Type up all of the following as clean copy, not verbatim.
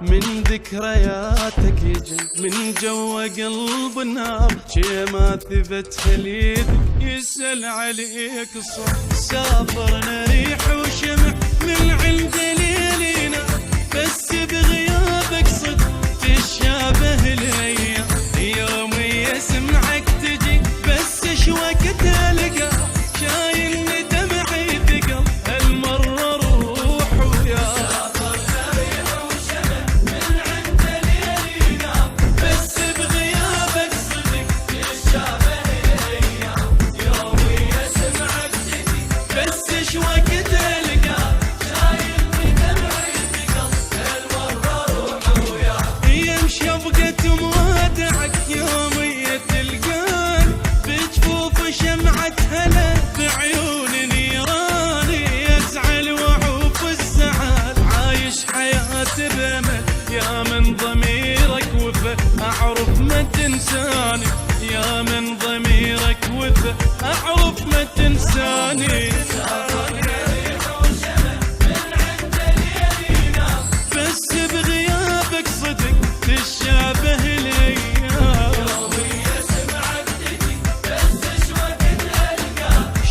من ذكرياتك يجن من جوا قلب النار شي ما ثبت خليدك يسأل عليك الصبر. سافرنا ريح وشمع من عند ليلينا بس بغيابك صدق تشابه الايام. يومي اسمعك تجي بس شوقت القى شايل دمعي ثقل هالمرة روح ويا. يا من ضميرك وفى أعرف ما تنساني، يا من ضميرك وفى أعرف ما تنساني. بس بغيابك صدق تشابه الأيام.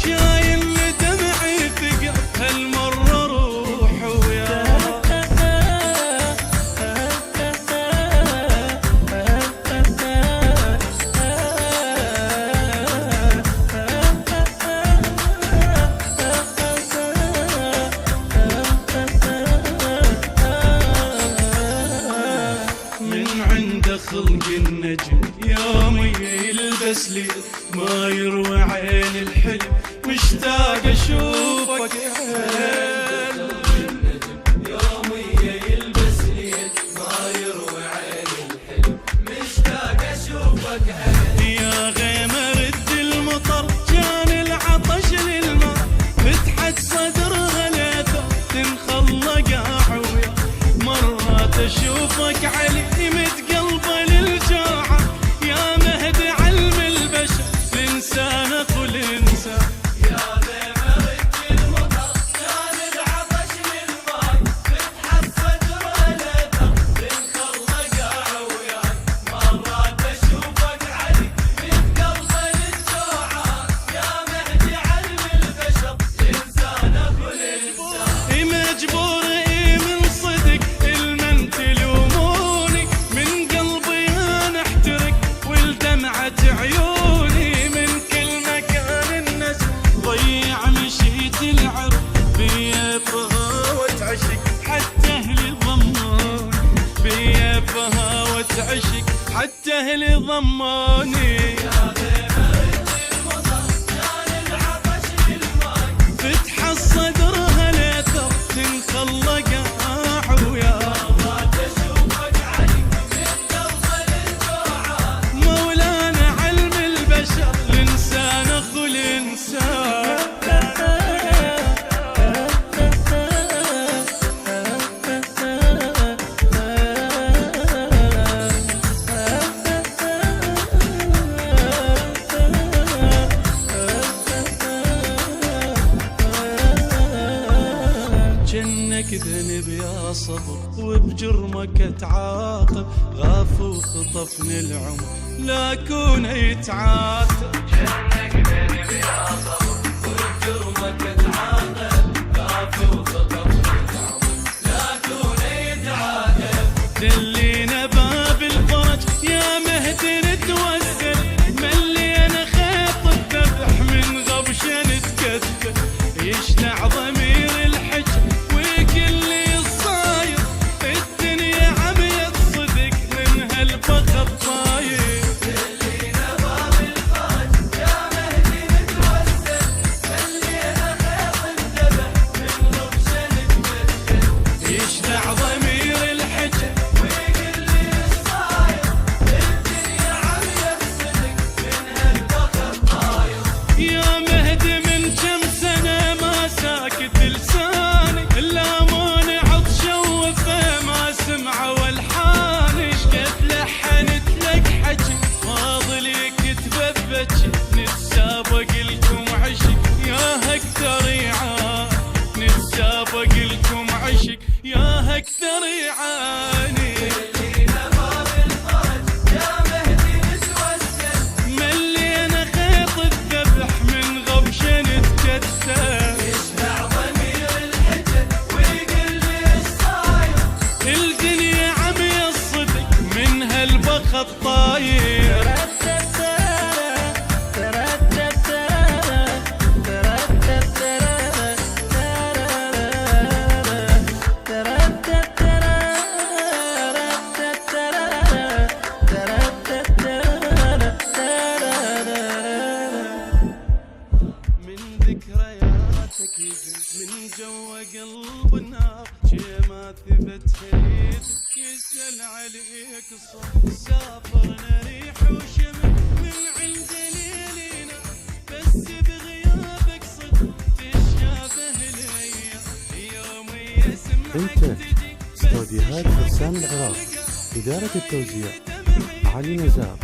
شايل دمعي ثقل هالمرة روح ويا. خلق النجم يومي يلبس لي ما يروى عين الحلم مشتاق اشوفك يومي يلبس لي ما يروى عين الحلم مشتاق اشوفك يا غيمة رد المطر كان العطش للماء فتحت صدرها ليثر تنخلق عويا. مرات اشوفك علي متقلبه للجاعة يا مهد علم البشر الانسان اخو الانسان. يا غيمة رد المطر كان العطش للماء فتحت صدرها ليثر تنخلق عوياك. مرات اشوفك علي متقلبه للجاعة يا مهد علم البشر الانسان اخو الانسان. مجبور من صدق المن تلوموني من قلبي انا احترق والدمعة عيوني من كل مكان الناس ضيع مشيت العرب بيا بهوة عشق حتى اهلي ضموني بيا بهوة عشق حتى اهلي ضموني. فتح الصدرها ليثر تنخلق عويا. مولانا علم البشر الانسان اخو الانسان. جنك ذنب يا صبر وبجرمك اتعاقب غاف وخطفني العمر لا كون يتعاتب. جنك ذنب يا صبر وبجرمك اتعاقب غاف وخطفني العمر لا كون يتعاتب. دلينا باب الفرج يا مهد نتوسل ملينا خيط الذبح من غبشه نتكتل يشنع ضمير الحج وكل الصاير الدنيا عميت صدق من هالفخر طاير. دلينا باب الفرج يا أكثر يعاني. ملينا باب الفرج يا مهدي نتوسل، ملينا خيط الذبح من غبش نتكتل. يشبع ضمير الحجر ويقل لي ايش صاير، الدنيا عمي الصدق من هالبخ الطاير. من ذكرياتك من جوا قلب النار، شي ما ثبت فريد يسأل عليك الصبر. سافرنا ريح وشمس من عند ليلنا، بس بغيابك صدق تشابه ليا. يومي اسمعك انت استوديوهات فرسان العراق، إدارة التوزيع علي نزار.